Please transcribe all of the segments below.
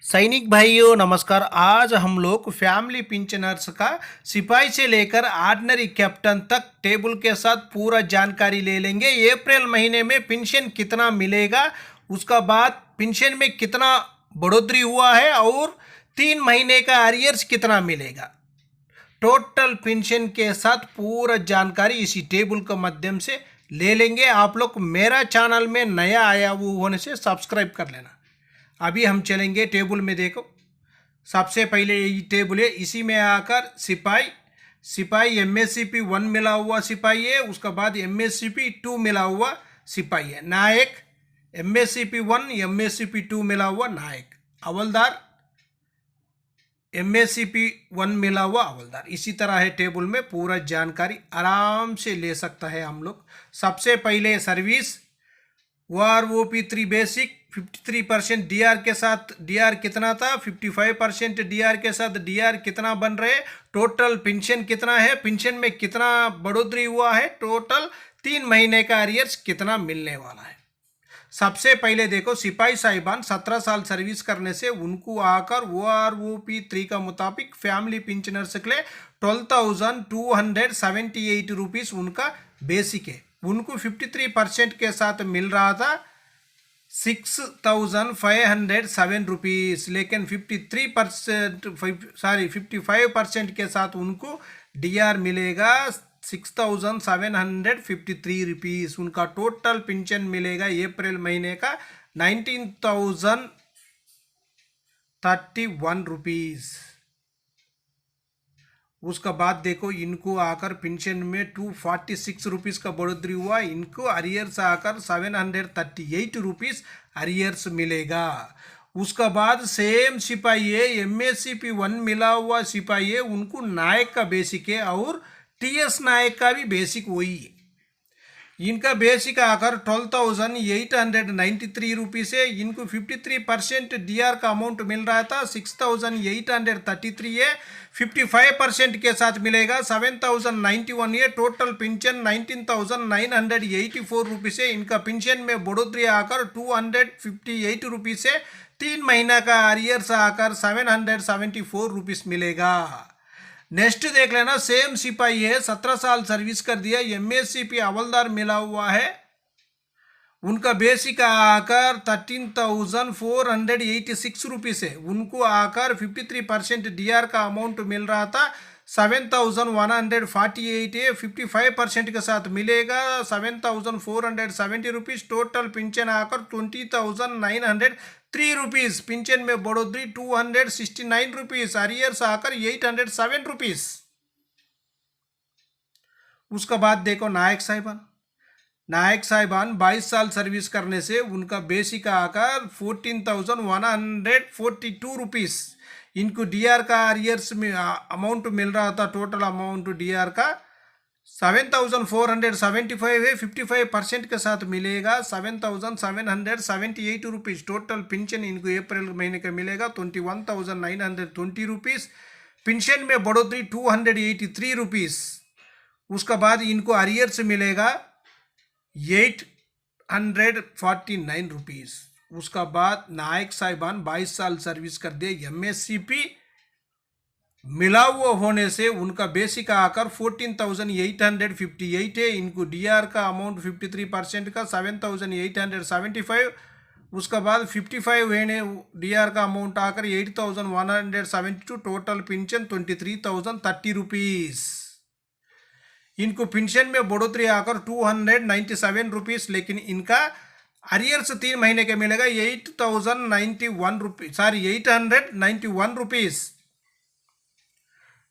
सैनिक भाइयों नमस्कार। आज हम लोग फैमिली पेंशनर्स का सिपाही से लेकर ऑर्डिनरी कैप्टन तक टेबल के साथ पूरा जानकारी ले लेंगे। अप्रैल महीने में पेंशन कितना मिलेगा, उसका बाद पेंशन में कितना बढ़ोतरी हुआ है और 3 महीने का अरियर्स कितना मिलेगा। टोटल पेंशन के साथ पूरा जानकारी इसी टेबल के माध्यम से ले लेंगे। आप लोग मेरा चैनल में नया आया हुआ होने से सब्सक्राइब कर लेना। अभी हम चलेंगे टेबल में। देखो, सबसे पहले ये टेबल है, इसी में आकर सिपाही एमएससीपी 1 मिला हुआ सिपाही है, उसका बाद एमएससीपी 2 मिला हुआ सिपाही है। नायक एमएससीपी 1 एमएससीपी 2 मिला हुआ नायक। हवलदार एमएससीपी 1 मिला हुआ हवलदार। इसी तरह है टेबल में पूरा जानकारी आराम से ले सकता है हम लोग। सबसे पहले सर्विस OROP3 बेसिक 53% डीआर के साथ, डीआर कितना था 55% डीआर के साथ, डीआर कितना बन रहे, टोटल पेंशन कितना है, पेंशन में कितना बढ़ोतरी हुआ है, टोटल 3 महीने का अरियर्स कितना मिलने वाला है। सबसे पहले देखो, सिपाही साहिबान 17 साल सर्विस करने से उनको आकर OROP3 का मुताबिक फैमिली पेंशनर्स के लिए 12,278 रुपीज़ उनका बेसिक है। उनको 53% के साथ मिल रहा था 6,507 रुपीज़, लेकिन 55% के साथ उनको डीआर मिलेगा 6,753 रुपीज़। उनका टोटल पेंशन मिलेगा अप्रैल महीने का 19,031 रुपीज़। उसका बाद देखो, इनको आकर पेंशन में 246 रुपीज़ का बढ़ोतरी हुआ। इनको अरियर्स आकर 738 रुपीज़ अरियर्स मिलेगा। उसका बाद सेम सिपाही है, एमएससीपी 1 मिला हुआ सिपाही है, उनको नायक का बेसिक है और टीएस नायक का भी बेसिक वही है। इनका बेसिक आकर 12,893 रुपीज़ है। इनको 53% डीआर का अमाउंट मिल रहा था 6,833 है। 55% के साथ मिलेगा 7,091 है। टोटल पेंशन 19,984 रुपीज़ है। इनका पेंशन में बढ़ोतरी आकर 258 रुपीज़ है। 3 महीना का अरियर्स आकर 774 रुपीज़ मिलेगा। नेक्स्ट देख लेना, सेम सिपाही है, 17 साल सर्विस कर दिया, एमएससीपी हवलदार मिला हुआ है। उनका बेसिक आकर 13,486 रुपीज़ है। उनको आकर 53% डीआर का अमाउंट मिल रहा था 7,148 है। 55% के साथ मिलेगा 7,470 रुपीज़। टोटल पेंशन आकर 20,903 रुपीज़। पेंशन में बढ़ोतरी 269 रुपीज़। अरियर्स आकर 807 रुपीज़। उसका बाद देखो, नायक साहिबान 22 साल सर्विस करने से उनका बेसिक आकर 14,142 रुपीज़। इनको डीआर का अरियर्स में अमाउंट मिल रहा था, टोटल अमाउंट डीआर का 7,475 है। 55% के साथ मिलेगा 7,778 रुपीज़। टोटल पेंशन इनको अप्रैल महीने का मिलेगा 21,920 रुपीज़। पेंशन में बढ़ोतरी 283 रुपीज़। उसका बाद इनको अरियर्स मिलेगा 849 रुपीज़। उसका बाद नायक साहिबान 22 साल सर्विस कर दिए, एमएससीपी मिला हुआ होने से उनका बेसिक आकर 14,858 है। इनको डीआर का अमाउंट 53% का 7,875। उसका बाद 55 है डीआर का अमाउंट आकर 8,172। Total pension 23,030 rupees. इनको पेंशन में बढ़ोतरी आकर 297 रुपीज़, लेकिन इनका अरियर्स 3 महीने के मिलेगा 891 रुपीज़।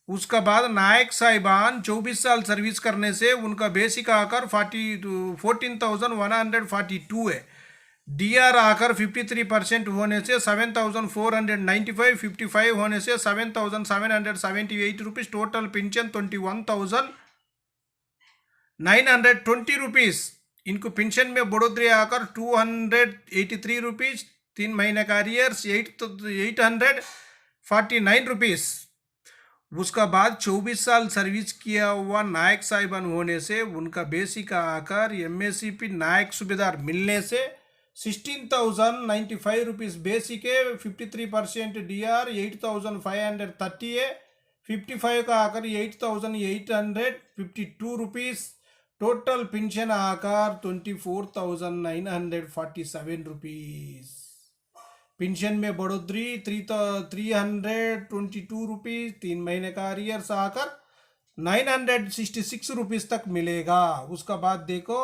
उसका बाद नायक साहिबान 24 साल सर्विस करने से उनका बेसिक आकर 14,142 है। डीआर आकर 53% होने से 7,495, 55 होने से 7,778 रुपीज़। Total pension 21,920 rupees. इनको पेंशन में बढ़ोतरी आकर 283 रुपीज़। 3 महीने का अरियर्स 849 रुपीज़। उसका बाद 24 साल सर्विस किया हुआ नायक साहिबान होने से उनका बेसिक आकर एमएससीपी नायक सूबेदार मिलने से 16,095 rupees basic है, 53% DR 8,530 है, 55 का आकर 8,852 रुपीस, टोटल पेंशन आकर 24,947 रुपीस। पेंशन में बढ़ोतरी 322 रुपीज, 3 महीने का अरियर्स आकर 966 रुपीज तक मिलेगा। उसका बाद देखो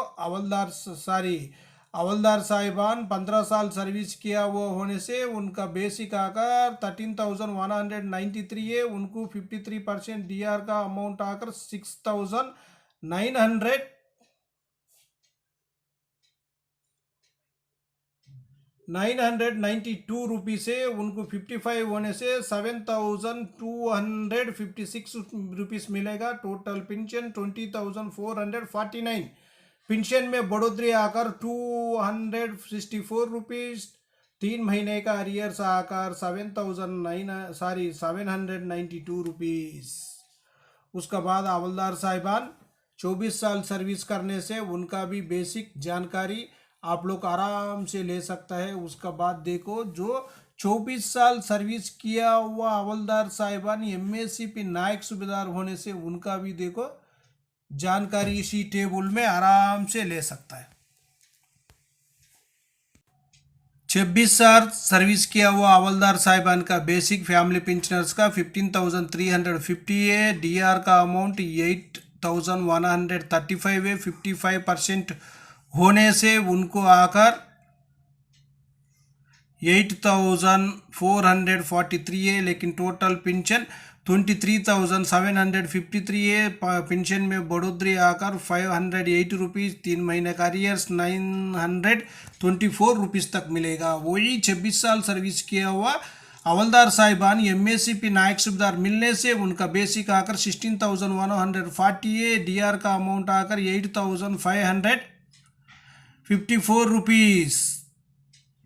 हवलदार साहिबान 15 साल सर्विस किया हुआ होने से उनका बेसिक आकर 13,193 है, उनको 53% DR का अमाउंट आकर 6,992 रुपीस है, उनको 55 होने से 7,256 रुपीस मिलेगा। Total pension 20,449। पेंशन में बढ़ोतरी आकर 264 रुपीस, 3 महीने का अरियर्स आकर 792 रुपीस। उसका बाद हवलदार साहिबान 24 साल सर्विस करने से उनका भी बेसिक जानकारी आप लोग आराम से ले सकता है। उसका बाद देखो जो 24 साल सर्विस किया हुआ हवलदार साहिबान MSCP नायक सूबेदार होने से उनका भी देखो जानकारी इसी टेबल में आराम से ले सकता है। 26 साल सर्विस किया हुआ हवलदार साहिबान का बेसिक फैमिली पेंशनर्स का 15,350 है, DR का अमाउंट 8,135 है, 55% होने से उनको आकर 8,443 है, लेकिन टोटल पेंशन 23,753 है। पेंशन में बढ़ोतरी आकर 508 रुपीज़, 3 महीने का अरियर्स 924 रुपीज़ तक मिलेगा। वही 26 साल सर्विस किया हुआ हवलदार साहिबान MSCP नायक सूबेदार मिलने से उनका बेसिक आकर 16,140 है, DR का अमाउंट आकर 8,554 रुपीज़,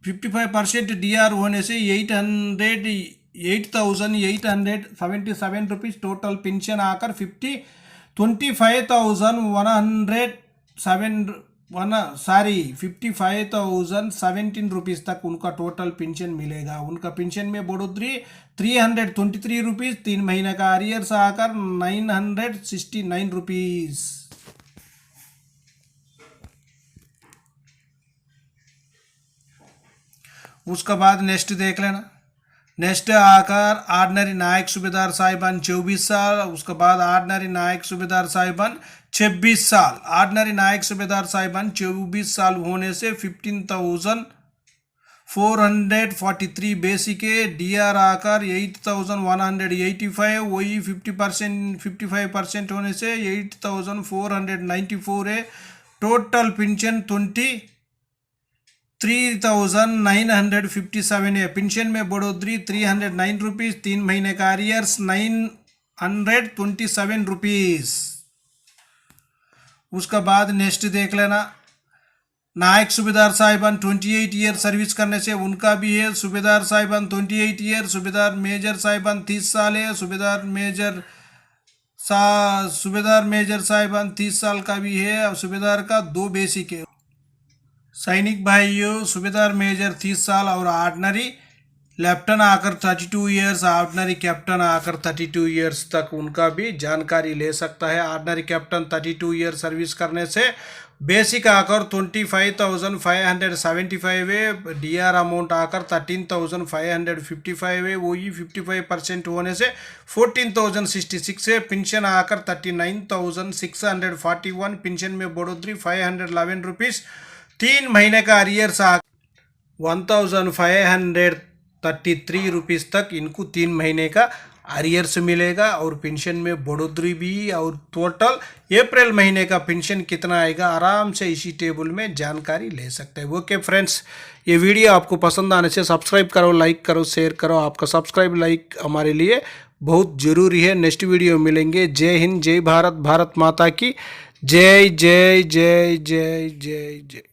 55% DR होने से 8,877 रुपीज़। टोटल पेंशन आकर 55,017 रुपीज़ तक उनका टोटल पेंशन मिलेगा। उनका पेंशन में बढ़ोतरी 323 रुपीज़, 3 महीने का अरियर्स आकर 969 रुपीज़। उसका बाद नेक्स्ट देख लेना। नेक्स्ट आकर ऑर्डिनरी नायक सूबेदार साहिबान 24 साल, उसके बाद ऑर्डिनरी नायक सूबेदार साहिबान 26 साल। ऑर्डिनरी नायक सूबेदार साहिबान 24 साल होने से 15,443 बेसिक है, DR आकर 8,185, वही 55% होने से 8,494 है। टोटल पेंशन 23,957 है। पेंशन में बढ़ोतरी 309 रुपीज़, 3 महीने का अरियर्स 927 रुपीज़। उसका बाद नेक्स्ट देख लेना। नायक सूबेदार साहिबान 28 ईयर सर्विस करने से उनका भी है। सूबेदार साहिबान 28 ईयर, सूबेदार मेजर साहिबान 30 साल है, सूबेदार मेजर साहिबान 30 साल का भी है। और सूबेदार का 2 बेसिक है। सैनिक भाइयों, सूबेदार मेजर 30 साल और ऑर्डिनरी लेफ्टिनेंट आकर 32 ईयर्स, ऑर्डिनरी कैप्टन आकर 32 ईयर्स तक उनका भी जानकारी ले सकता है। ऑर्डिनरी कैप्टन 32 ईयर सर्विस करने से बेसिक आकर 25,575 है, DR अमाउंट आकर 13,555 है, वही 55% होने से 14,066 है। पेंशन आकर 39,641, पेंशन में बढ़ोतरी 511 रुपीज़, 3 महीने का अरियर्स 1,533 रुपीज़ तक इनको 3 महीने का अरियर्स मिलेगा। और पेंशन में बढ़ोतरी भी, और टोटल अप्रैल महीने का पेंशन कितना आएगा आराम से इसी टेबल में जानकारी ले सकते हैं। ओके फ्रेंड्स, ये वीडियो आपको पसंद आने से सब्सक्राइब करो, लाइक करो, शेयर करो। आपका सब्सक्राइब लाइक हमारे लिए बहुत ज़रूरी है। नेक्स्ट वीडियो मिलेंगे। जय हिंद, जय भारत, भारत माता की जय जय जय जय जय जय।